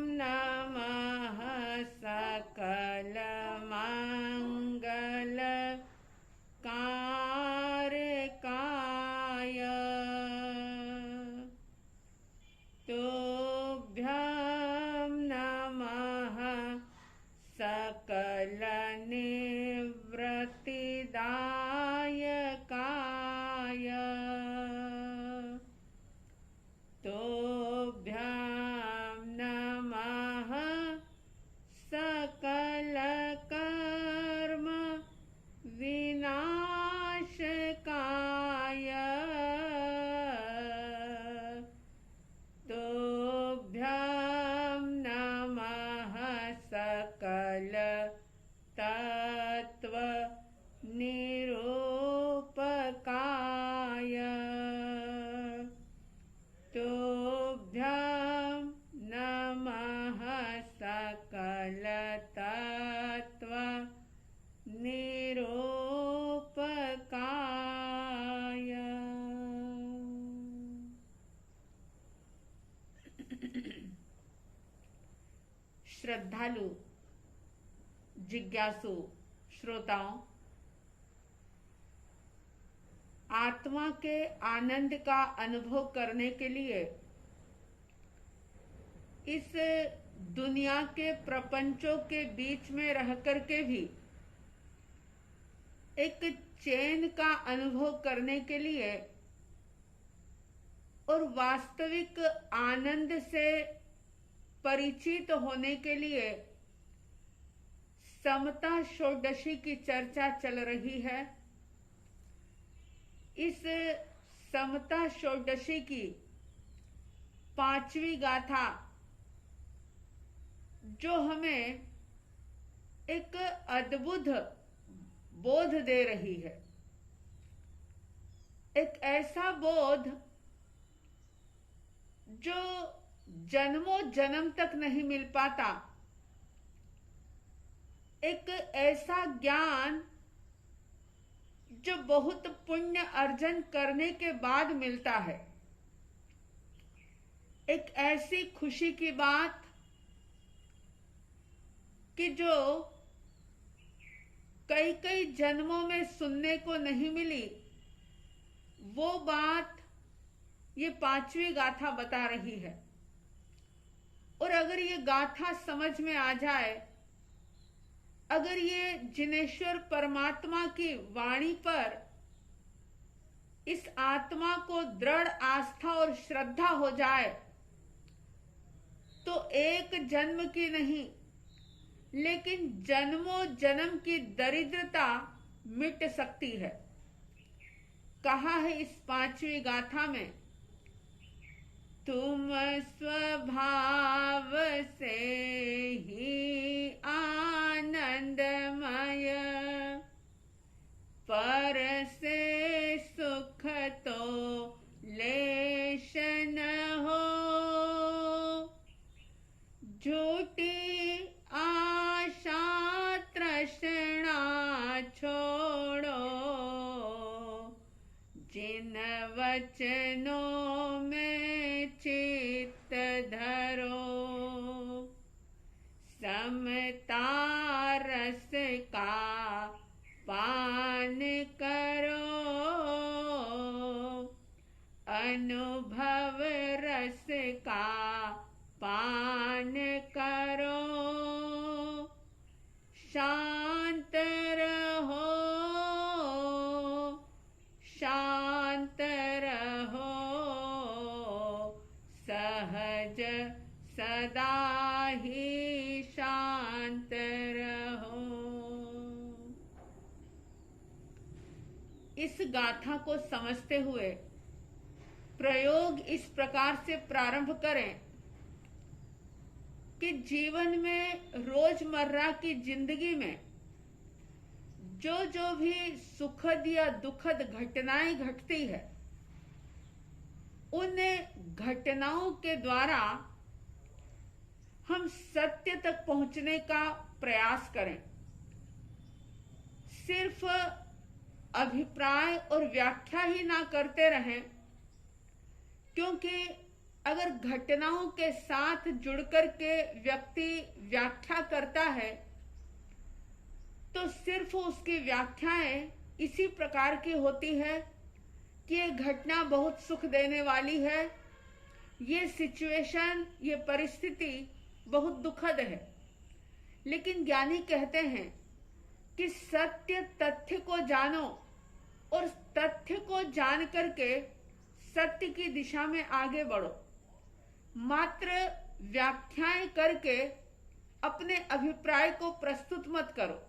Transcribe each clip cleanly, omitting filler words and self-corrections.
नमः सकलमङ्गल कारकाय तुभ्यं नमः सकलनिवृत्तिदायकाय तुभ्यं नमः सकलकर्म विनाशकाय तुभ्यं नमः सकल तत्व निरूपकाय तुभ्यं नमः सकल तत्व निरूपकाय। श्रद्धालु जिज्ञासु श्रोताओं, आत्मा के आनंद का अनुभव करने के लिए इस दुनिया के प्रपंचों के बीच में रह करके भी एक चैन का अनुभव करने के लिए और वास्तविक आनंद से परिचित होने के लिए समता षोडशी की चर्चा चल रही है। इस समता षोडशी की 5वीं गाथा जो हमें एक अद्भुत बोध दे रही है, एक ऐसा बोध जो जन्मों जन्म तक नहीं मिल पाता, एक ऐसा ज्ञान जो बहुत पुण्य अर्जन करने के बाद मिलता है, एक ऐसी खुशी की बात कि जो कई कई जन्मों में सुनने को नहीं मिली, वो बात ये 5वीं गाथा बता रही है। और अगर ये गाथा समझ में आ जाए, अगर ये जिनेश्वर परमात्मा की वाणी पर इस आत्मा को दृढ़ आस्था और श्रद्धा हो जाए, तो एक जन्म की नहीं लेकिन जन्मों जन्म की दरिद्रता मिट सकती है। कहा है इस 5वीं गाथा में, तुम स्वभाव से ही आनंदमय, पर से सुख तो लेश न हो, झूठी आशा तृष्णा छोड़ो, जिन वचनों में चित्त धरो, समता रस का पान करो, अनुभव रस का पान करो, शांत रहो, शांत रहो, सहज सदा ही शांत रहो। इस गाथा को समझते हुए प्रयोग इस प्रकार से प्रारंभ करें कि जीवन में रोजमर्रा की जिंदगी में जो जो भी सुखद या दुखद घटनाएं घटती है, उन घटनाओं के द्वारा हम सत्य तक पहुंचने का प्रयास करें। सिर्फ अभिप्राय और व्याख्या ही ना करते रहें, क्योंकि अगर घटनाओं के साथ जुड़कर के व्यक्ति व्याख्या करता है तो सिर्फ उसकी व्याख्याएं इसी प्रकार की होती है कि ये घटना बहुत सुख देने वाली है, ये सिचुएशन, ये परिस्थिति बहुत दुखद है। लेकिन ज्ञानी कहते हैं कि सत्य तथ्य को जानो और तथ्य को जान करके सत्य की दिशा में आगे बढ़ो। मात्र व्याख्याएं करके अपने अभिप्राय को प्रस्तुत मत करो।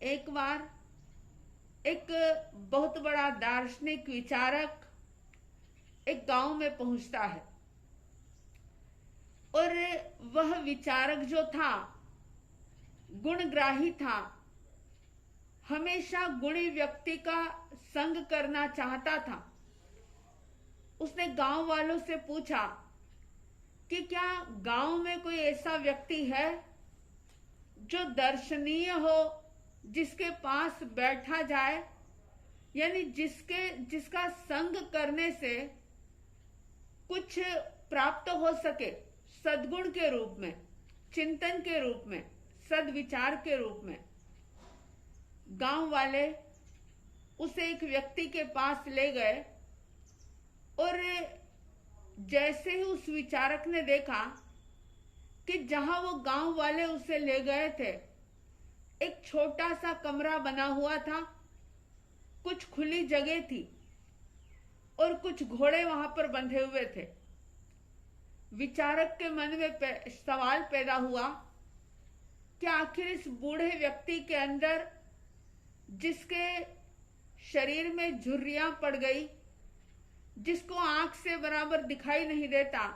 एक बार एक बहुत बड़ा दार्शनिक विचारक एक गांव में पहुंचता है और वह विचारक जो था गुणग्राही था, हमेशा गुणी व्यक्ति का संग करना चाहता था। उसने गांव वालों से पूछा कि क्या गांव में कोई ऐसा व्यक्ति है जो दर्शनीय हो, जिसके पास बैठा जाए, यानी जिसका संग करने से कुछ प्राप्त हो सके, सद्गुण के रूप में, चिंतन के रूप में, सद्विचार के रूप में। गांव वाले उसे एक व्यक्ति के पास ले गए और जैसे ही उस विचारक ने देखा कि जहां वो गांव वाले उसे ले गए थे एक छोटा सा कमरा बना हुआ था, कुछ खुली जगह थी और कुछ घोड़े वहां पर बंधे हुए थे। विचारक के मन में सवाल पैदा हुआ कि आखिर इस बूढ़े व्यक्ति के अंदर, जिसके शरीर में झुर्रियां पड़ गई, जिसको आंख से बराबर दिखाई नहीं देता,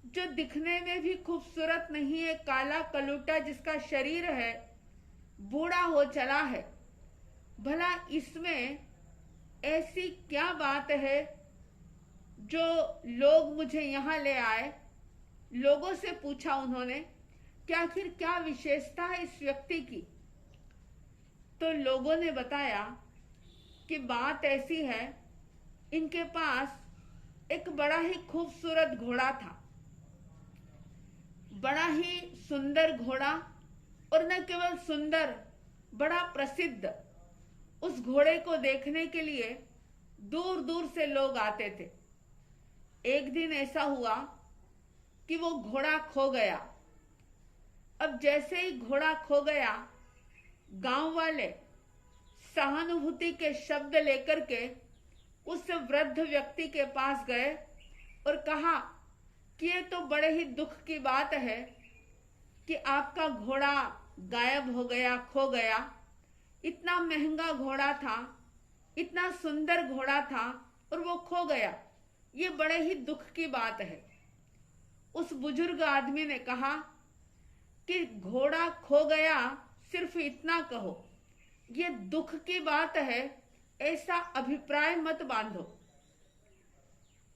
जो दिखने में भी खूबसूरत नहीं है, काला कलूटा जिसका शरीर है, बूढ़ा हो चला है, भला इसमें ऐसी क्या बात है जो लोग मुझे यहां ले आए। लोगों से पूछा उन्होंने कि आखिर क्या विशेषता है इस व्यक्ति की। तो लोगों ने बताया कि बात ऐसी है, इनके पास एक बड़ा ही खूबसूरत घोड़ा था, बड़ा ही सुंदर घोड़ा, और न केवल सुंदर, बड़ा प्रसिद्ध। उस घोड़े को देखने के लिए दूर दूर से लोग आते थे। एक दिन ऐसा हुआ कि वो घोड़ा खो गया। अब जैसे ही घोड़ा खो गया, गांव वाले सहानुभूति के शब्द लेकर के उस वृद्ध व्यक्ति के पास गए और कहा कि ये तो बड़े ही दुख की बात है कि आपका घोड़ा गायब हो गया, खो गया। इतना महंगा घोड़ा था, इतना सुंदर घोड़ा था और वो खो गया। ये बड़े ही दुख की बात है। उस बुजुर्ग आदमी ने कहा कि घोड़ा खो गया, सिर्फ इतना कहो, ये दुख की बात है, ऐसा अभिप्राय मत बांधो।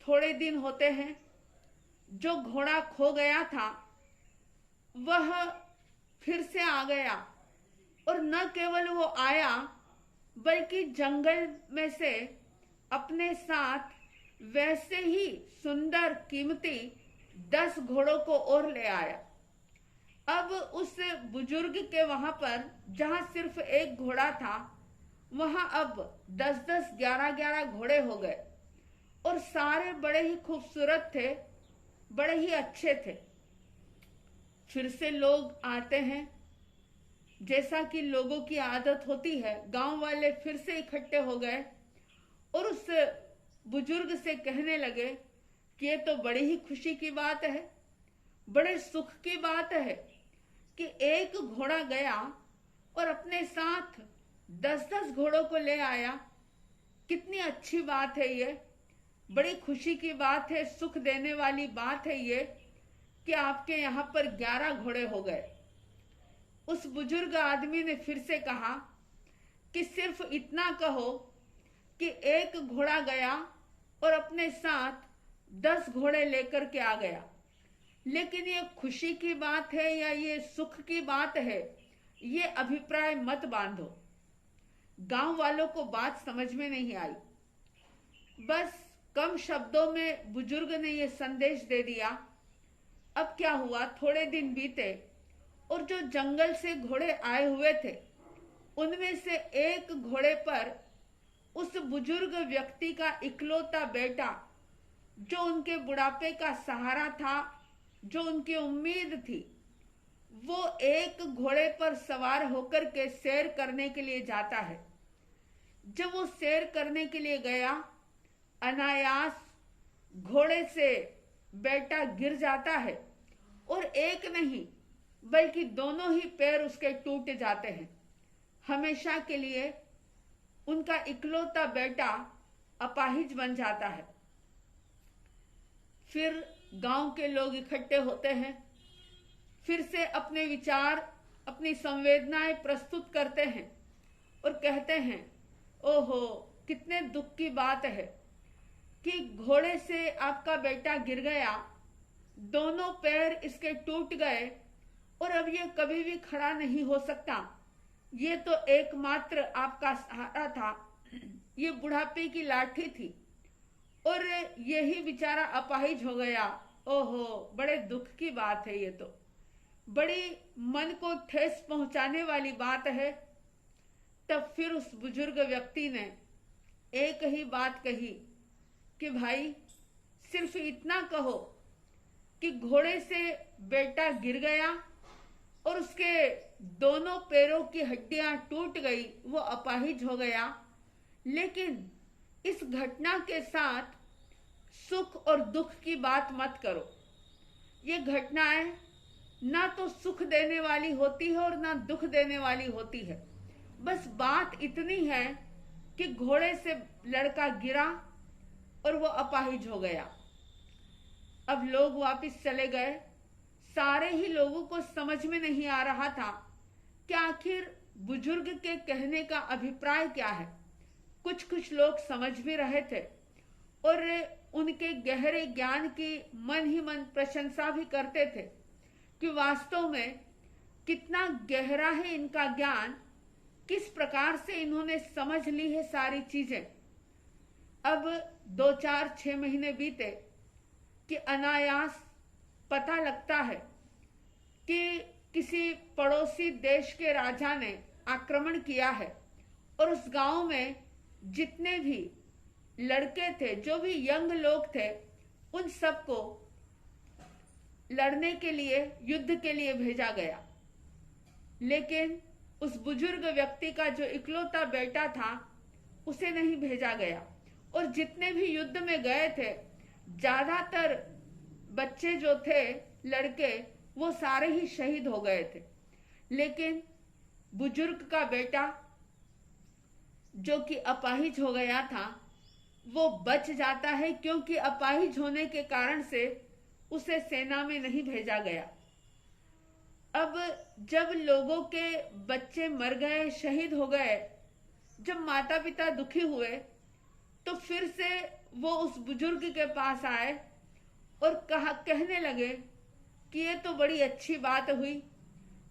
थोड़े दिन होते हैं, जो घोड़ा खो गया था वह फिर से आ गया, और न केवल वो आया बल्कि जंगल में से अपने साथ वैसे ही सुंदर कीमती 10 घोड़ों को और ले आया। अब उस बुजुर्ग के वहां पर जहां सिर्फ एक घोड़ा था, वहां अब 10-10, 11-11 घोड़े हो गए और सारे बड़े ही खूबसूरत थे, बड़े ही अच्छे थे। फिर से लोग आते हैं, जैसा कि लोगों की आदत होती है। गांव वाले फिर से इकट्ठे हो गए और उस बुजुर्ग से कहने लगे कि ये तो बड़ी ही खुशी की बात है, बड़े सुख की बात है कि एक घोड़ा गया और अपने साथ 10-10 घोड़ों को ले आया। कितनी अच्छी बात है ये, बड़ी खुशी की बात है, सुख देने वाली बात है ये कि आपके यहाँ पर 11 घोड़े हो गए। उस बुजुर्ग आदमी ने फिर से कहा कि सिर्फ इतना कहो कि एक घोड़ा गया और अपने साथ 10 घोड़े लेकर के आ गया। लेकिन ये खुशी की बात है या ये सुख की बात है, ये अभिप्राय मत बांधो। गांव वालों को बात समझ में नहीं आई। बस कम शब्दों में बुजुर्ग ने यह संदेश दे दिया। अब क्या हुआ, थोड़े दिन बीते और जो जंगल से घोड़े आए हुए थे उनमें से एक घोड़े पर उस बुजुर्ग व्यक्ति का इकलौता बेटा, जो उनके बुढ़ापे का सहारा था, जो उनकी उम्मीद थी, वो एक घोड़े पर सवार होकर के सैर करने के लिए जाता है। जब वो सैर करने के लिए गया, अनायास घोड़े से बेटा गिर जाता है और एक नहीं बल्कि दोनों ही पैर उसके टूट जाते हैं। हमेशा के लिए उनका इकलौता बेटा अपाहिज बन जाता है। फिर गांव के लोग इकट्ठे होते हैं, फिर से अपने विचार, अपनी संवेदनाएं प्रस्तुत करते हैं और कहते हैं, ओहो कितने दुख की बात है कि घोड़े से आपका बेटा गिर गया, दोनों पैर इसके टूट गए और अब ये कभी भी खड़ा नहीं हो सकता। ये तो एकमात्र आपका सहारा था, ये बुढ़ापे की लाठी थी और यही बेचारा अपाहिज हो गया। ओहो बड़े दुख की बात है, ये तो बड़ी मन को ठेस पहुंचाने वाली बात है। तब फिर उस बुजुर्ग व्यक्ति ने एक ही बात कही कि भाई सिर्फ इतना कहो कि घोड़े से बेटा गिर गया और उसके दोनों पैरों की हड्डियां टूट गई, वो अपाहिज हो गया, लेकिन इस घटना के साथ सुख और दुख की बात मत करो। ये घटनाएं ना तो सुख देने वाली होती है और ना दुख देने वाली होती है। बस बात इतनी है कि घोड़े से लड़का गिरा और वो अपाहिज हो गया। अब लोग वापस चले गए। सारे ही लोगों को समझ में नहीं आ रहा था कि आखिर बुजुर्ग के कहने का अभिप्राय क्या है। कुछ कुछ लोग समझ भी रहे थे और उनके गहरे ज्ञान की मन ही मन प्रशंसा भी करते थे कि वास्तव में कितना गहरा है इनका ज्ञान, किस प्रकार से इन्होंने समझ ली है सारी चीजें। अब 2-4-6 महीने बीते कि अनायास पता लगता है कि किसी पड़ोसी देश के राजा ने आक्रमण किया है और उस गांव में जितने भी लड़के थे, जो भी यंग लोग थे, उन सबको लड़ने के लिए, युद्ध के लिए भेजा गया। लेकिन उस बुजुर्ग व्यक्ति का जो इकलौता बेटा था उसे नहीं भेजा गया और जितने भी युद्ध में गए थे, ज्यादातर बच्चे जो थे, लड़के, वो सारे ही शहीद हो गए थे। लेकिन बुजुर्ग का बेटा जो कि अपाहिज हो गया था वो बच जाता है, क्योंकि अपाहिज होने के कारण से उसे सेना में नहीं भेजा गया। अब जब लोगों के बच्चे मर गए, शहीद हो गए, जब माता पिता दुखी हुए तो फिर से वो उस बुजुर्ग के पास आए और कहने लगे कि ये तो बड़ी अच्छी बात हुई,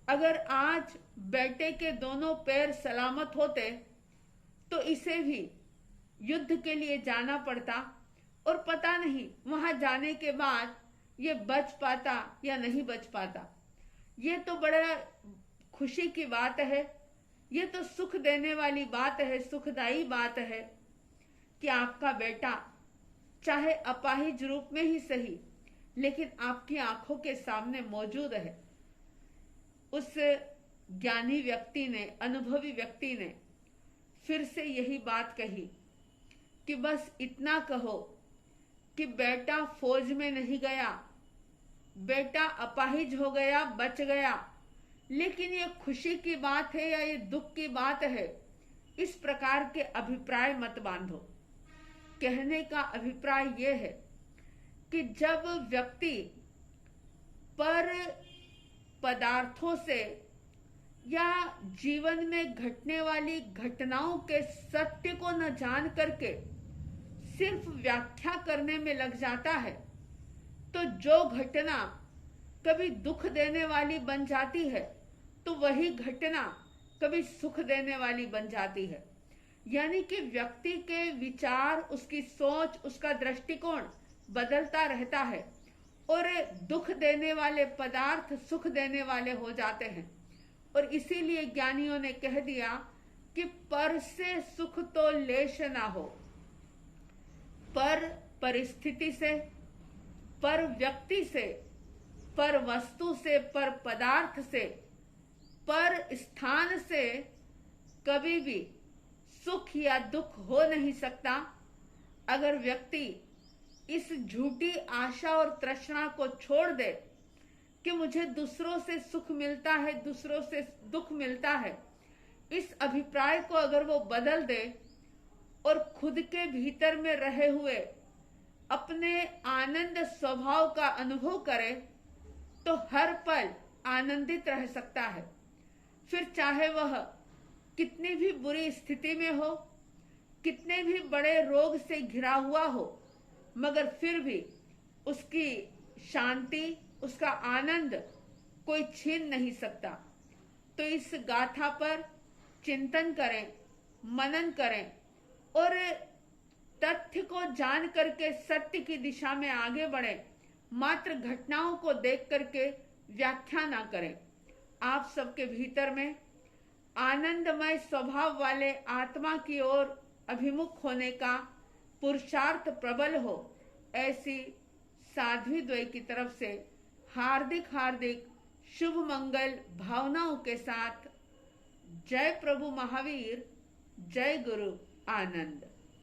अगर आज बेटे के दोनों पैर सलामत होते तो इसे भी युद्ध के लिए जाना पड़ता और पता नहीं वहां जाने के बाद ये बच पाता या नहीं बच पाता। ये तो बड़ा खुशी की बात है, ये तो सुख देने वाली बात है, सुखदायी बात है कि आपका बेटा चाहे अपाहिज रूप में ही सही, लेकिन आपकी आंखों के सामने मौजूद है। उस ज्ञानी व्यक्ति ने, अनुभवी व्यक्ति ने फिर से यही बात कही कि बस इतना कहो कि बेटा फौज में नहीं गया, बेटा अपाहिज हो गया, बच गया, लेकिन ये खुशी की बात है या ये दुख की बात है, इस प्रकार के अभिप्राय मत बांधो। कहने का अभिप्राय यह है कि जब व्यक्ति पर पदार्थों से या जीवन में घटने वाली घटनाओं के सत्य को न जान करके सिर्फ व्याख्या करने में लग जाता है, तो जो घटना कभी दुख देने वाली बन जाती है तो वही घटना कभी सुख देने वाली बन जाती है। यानी कि व्यक्ति के विचार, उसकी सोच, उसका दृष्टिकोण बदलता रहता है और दुख देने वाले पदार्थ सुख देने वाले हो जाते हैं। और इसीलिए ज्ञानियों ने कह दिया कि पर से सुख तो लेश ना हो। पर परिस्थिति से, पर व्यक्ति से, पर वस्तु से, पर पदार्थ से, पर स्थान से कभी भी सुख या दुख हो नहीं सकता। अगर व्यक्ति इस झूठी आशा और तृष्णा को छोड़ दे कि मुझे दूसरों से सुख मिलता है, दूसरों से दुख मिलता है, इस अभिप्राय को अगर वो बदल दे और खुद के भीतर में रहे हुए अपने आनंद स्वभाव का अनुभव करे, तो हर पल आनंदित रह सकता है। फिर चाहे वह कितनी भी बुरी स्थिति में हो, कितने भी बड़े रोग से घिरा हुआ हो, मगर फिर भी उसकी शांति, उसका आनंद कोई छीन नहीं सकता। तो इस गाथा पर चिंतन करें, मनन करें और तथ्य को जान करके सत्य की दिशा में आगे बढ़ें। मात्र घटनाओं को देख करके व्याख्या ना करें। आप सबके भीतर में आनंदमय स्वभाव वाले आत्मा की ओर अभिमुख होने का पुरुषार्थ प्रबल हो, ऐसी साध्वी द्वय की तरफ से हार्दिक हार्दिक शुभ मंगल भावनाओं के साथ जय प्रभु महावीर, जय गुरु आनंद।